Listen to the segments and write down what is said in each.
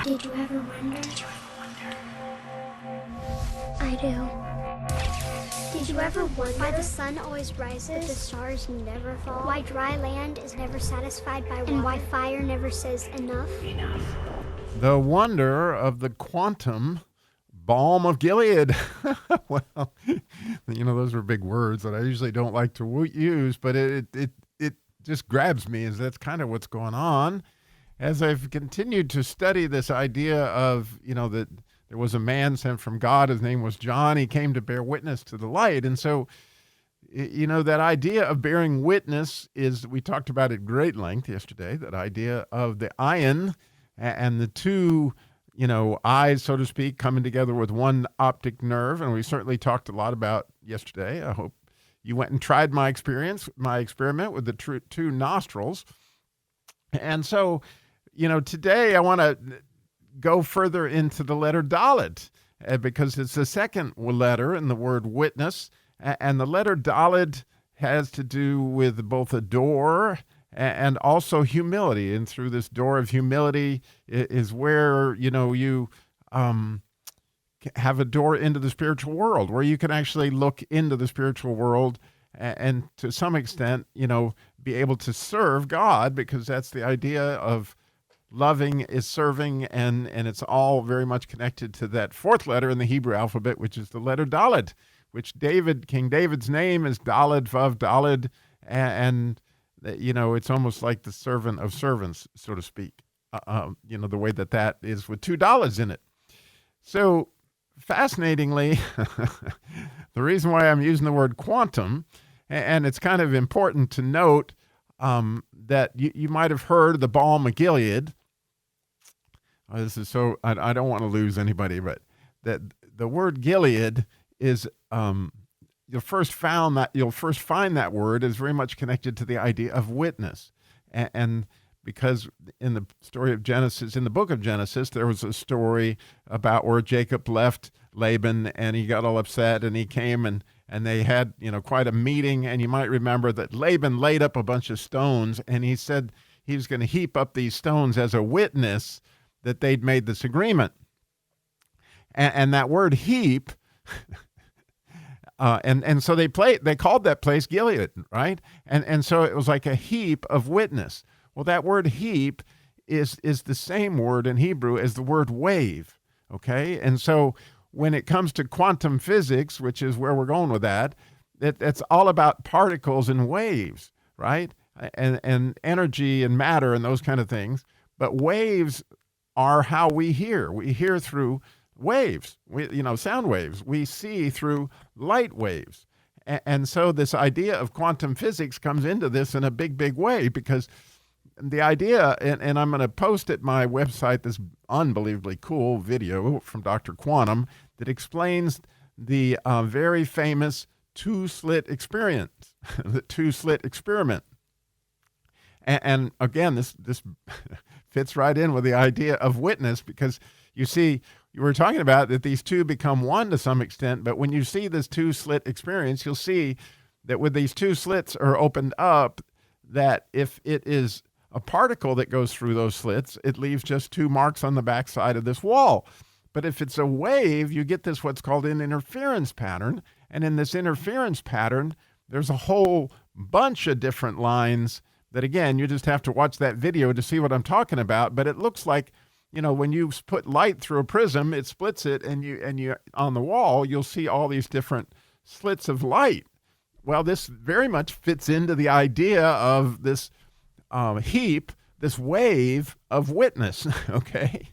Did you ever wonder? I do. Did you ever wonder why the sun always rises, but the stars never fall? Why dry land is never satisfied by water? And why fire never says enough? The wonder of the quantum Balm of Gilead. Well, those are big words that I usually don't like to use, but it just grabs me as that's kind of what's going on. As I've continued to study this idea of, that there was a man sent from God, his name was John, he came to bear witness to the light. And so, that idea of bearing witness we talked about at great length yesterday, that idea of the ion and the two eyes, so to speak, coming together with one optic nerve. And we certainly talked a lot about yesterday. I hope you went and tried my experiment with the two nostrils. And so, today I want to go further into the letter Dalet, because it's the second letter in the word witness. And the letter Dalet has to do with both a door and also humility. And through this door of humility is where, you have a door into the spiritual world, where you can actually look into the spiritual world and to some extent, be able to serve God, because that's the idea of loving is serving, and it's all very much connected to that fourth letter in the Hebrew alphabet, which is the letter Dalet, which King David's name is Dalet Vav Dalet, and it's almost like the servant of servants, so to speak. The way that is with $2 in it. So fascinatingly, the reason why I'm using the word quantum, and it's kind of important to note that you might have heard of the Balm of Gilead. This is so, I don't want to lose anybody, but that the word Gilead is, you'll first find that word is very much connected to the idea of witness. And because in the story of Genesis, in the book of Genesis, there was a story about where Jacob left Laban and he got all upset, and he came and they had, quite a meeting. And you might remember that Laban laid up a bunch of stones, and he said he was going to heap up these stones as a witness that they'd made this agreement. And that word heap, and so they called that place Gilead, right? And so it was like a heap of witness. Well, that word heap is the same word in Hebrew as the word wave, okay? And so when it comes to quantum physics, which is where we're going with that, it's all about particles and waves, right? And energy and matter and those kind of things. But waves are how we hear. We hear through waves, sound waves. We see through light waves. And so this idea of quantum physics comes into this in a big, big way, because the idea, and I'm going to post at my website this unbelievably cool video from Dr. Quantum that explains the very famous two-slit experience, the two-slit experiment. And again, this fits right in with the idea of witness, because you see, you were talking about that these two become one to some extent, but when you see this two-slit experience, you'll see that with these two slits are opened up, that if it is a particle that goes through those slits, it leaves just two marks on the backside of this wall. But if it's a wave, you get this what's called an interference pattern. And in this interference pattern, there's a whole bunch of different lines that, again, you just have to watch that video to see what I'm talking about. But it looks like, when you put light through a prism, it splits it, and you on the wall, you'll see all these different slits of light. Well, this very much fits into the idea of this heap, this wave of witness, okay?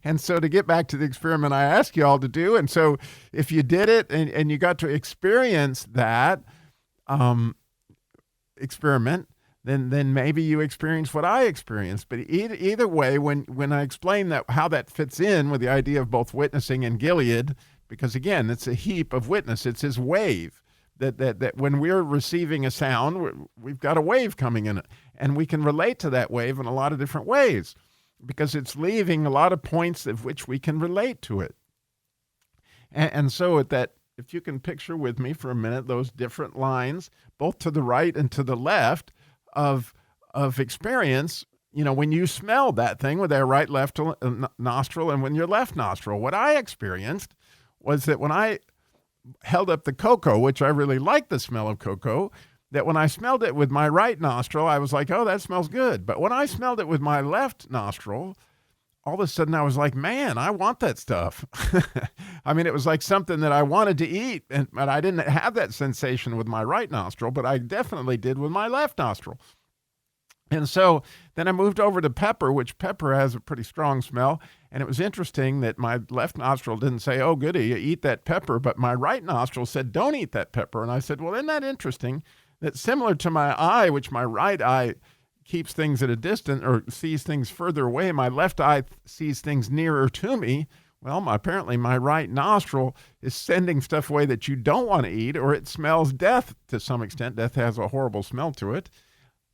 And so to get back to the experiment I asked you all to do, and so if you did it and you got to experience that experiment, then maybe you experience what I experienced. But either way, when I explain how that fits in with the idea of both witnessing and Gilead, because again, it's a heap of witness, it's his wave. That when we're receiving a sound, we've got a wave coming in it. And we can relate to that wave in a lot of different ways, because it's leaving a lot of points of which we can relate to it. And so if you can picture with me for a minute, those different lines, both to the right and to the left of experience, when you smelled that thing with their right, left nostril and with your left nostril. What I experienced was that when I held up the cocoa, which I really liked the smell of cocoa, that when I smelled it with my right nostril, I was like, oh, that smells good. But when I smelled it with my left nostril, all of a sudden I was like, man, I want that stuff. I mean, it was like something that I wanted to eat, but I didn't have that sensation with my right nostril, but I definitely did with my left nostril. And so then I moved over to pepper, which pepper has a pretty strong smell. And it was interesting that my left nostril didn't say, oh, goody, you eat that pepper. But my right nostril said, don't eat that pepper. And I said, well, isn't that interesting? That similar to my eye, which my right eye keeps things at a distance or sees things further away, my left eye sees things nearer to me. Well, apparently my right nostril is sending stuff away that you don't want to eat, or it smells death to some extent. Death has a horrible smell to it.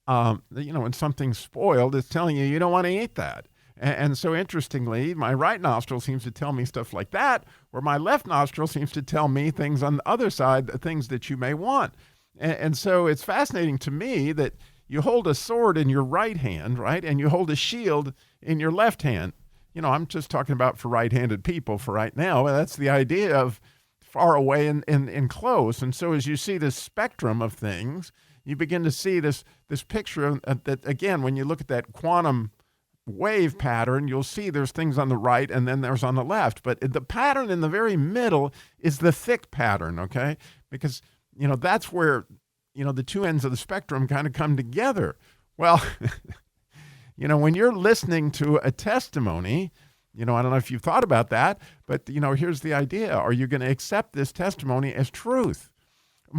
When something's spoiled, it's telling you don't want to eat that. And so interestingly, my right nostril seems to tell me stuff like that, where my left nostril seems to tell me things on the other side, the things that you may want. And so it's fascinating to me that you hold a sword in your right hand, right? And you hold a shield in your left hand. I'm just talking about for right-handed people for right now. That's the idea of far away and close. And so as you see this spectrum of things, you begin to see this picture that, again, when you look at that quantum wave pattern, you'll see there's things on the right and then there's on the left. But the pattern in the very middle is the thick pattern, okay? Because, that's where, the two ends of the spectrum kind of come together. Well, when you're listening to a testimony, I don't know if you've thought about that, but, here's the idea. Are you going to accept this testimony as truth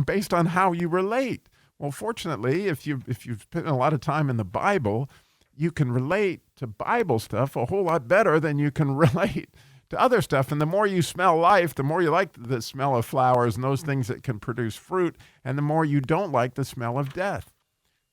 based on how you relate? Well, fortunately, if you've spent a lot of time in the Bible, you can relate to Bible stuff a whole lot better than you can relate to other stuff. And the more you smell life, the more you like the smell of flowers and those things that can produce fruit, and the more you don't like the smell of death.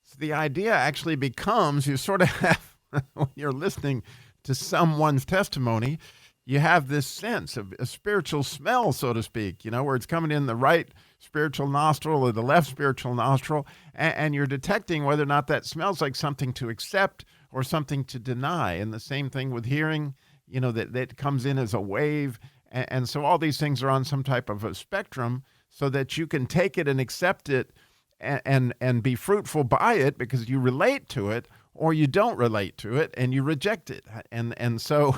So the idea actually becomes you sort of have, when you're listening to someone's testimony, you have this sense of a spiritual smell, so to speak, where it's coming in the right spiritual nostril or the left spiritual nostril, and you're detecting whether or not that smells like something to accept or something to deny. And the same thing with hearing, that comes in as a wave. And so all these things are on some type of a spectrum so that you can take it and accept it and be fruitful by it because you relate to it, or you don't relate to it and you reject it. And so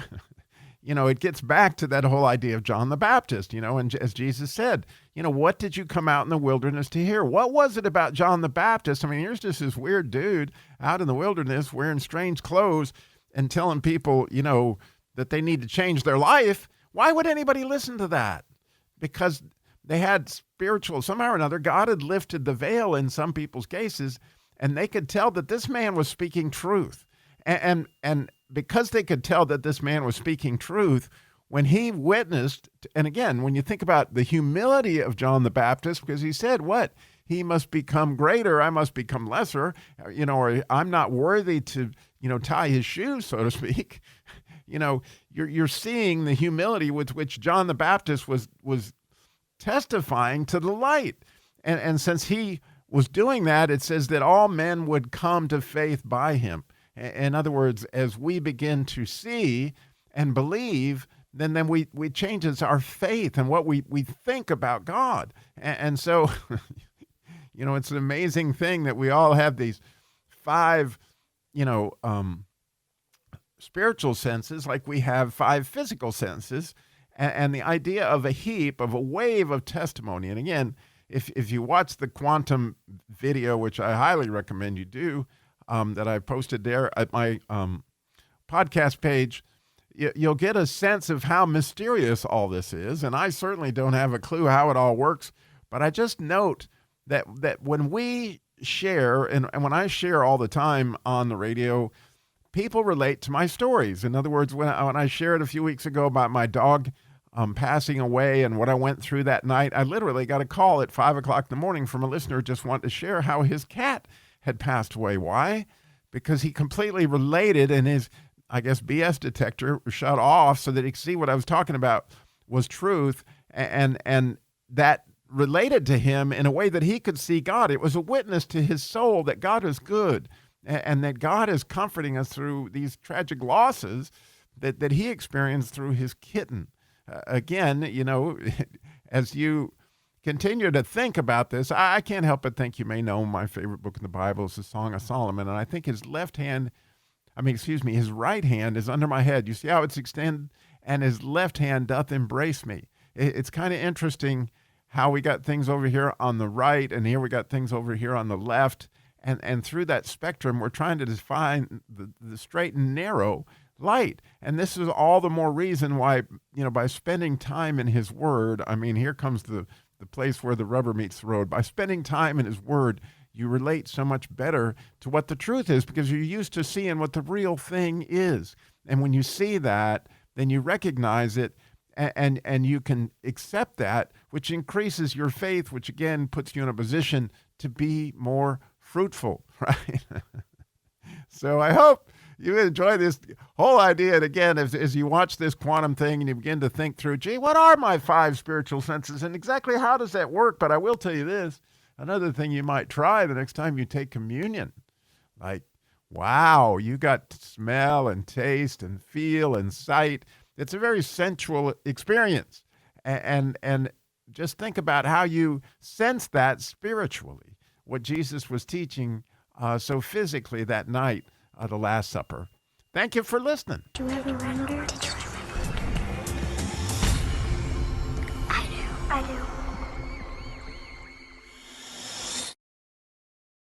it gets back to that whole idea of John the Baptist, and as Jesus said, what did you come out in the wilderness to hear? What was it about John the Baptist? I mean, here's just this weird dude out in the wilderness wearing strange clothes and telling people, that they need to change their life. Why would anybody listen to that? Because they had somehow or another, God had lifted the veil in some people's cases, and they could tell that this man was speaking truth. And because they could tell that this man was speaking truth, when he witnessed, and again, when you think about the humility of John the Baptist, because he said, what? He must become greater, I must become lesser, or I'm not worthy to, tie his shoes, so to speak. You're seeing the humility with which John the Baptist was testifying to the light. And since he was doing that, it says that all men would come to faith by him. In other words, as we begin to see and believe, then we changes our faith and what we think about God. And so, it's an amazing thing that we all have these 5, spiritual senses, like we have 5 physical senses, and the idea of a heap, of a wave of testimony. And again, if you watch the quantum video, which I highly recommend you do, that I posted there at my podcast page, you'll get a sense of how mysterious all this is. And I certainly don't have a clue how it all works, but I just note that when we share, and when I share all the time on the radio, people relate to my stories. In other words, when I shared a few weeks ago about my dog passing away and what I went through that night, I literally got a call at 5 o'clock in the morning from a listener just wanting to share how his cat had passed away. Why? Because he completely related, and his, BS detector shut off so that he could see what I was talking about was truth, and that related to him in a way that he could see God. It was a witness to his soul that God is good. and that God is comforting us through these tragic losses that he experienced through his kitten. Again, as you continue to think about this, I can't help but think you may know my favorite book in the Bible is the Song of Solomon, and I think his right hand is under my head. You see how it's extended? And his left hand doth embrace me. It's kind of interesting how we got things over here on the right, and here we got things over here on the left. And through that spectrum, we're trying to define the straight and narrow light. And this is all the more reason why, by spending time in his word, here comes the place where the rubber meets the road. By spending time in his word, you relate so much better to what the truth is because you're used to seeing what the real thing is. And when you see that, then you recognize it and you can accept that, which increases your faith, which again puts you in a position to be more fruitful, right? So I hope you enjoy this whole idea. And again, as you watch this quantum thing and you begin to think through, gee, what are my 5 spiritual senses and exactly how does that work? But I will tell you this, another thing you might try the next time you take communion, like, wow, you got to smell and taste and feel and sight. It's a very sensual experience. And just think about how you sense that spiritually, what Jesus was teaching so physically that night of the Last Supper. Thank you for listening. Do you ever wonder? Did you ever wonder? I do.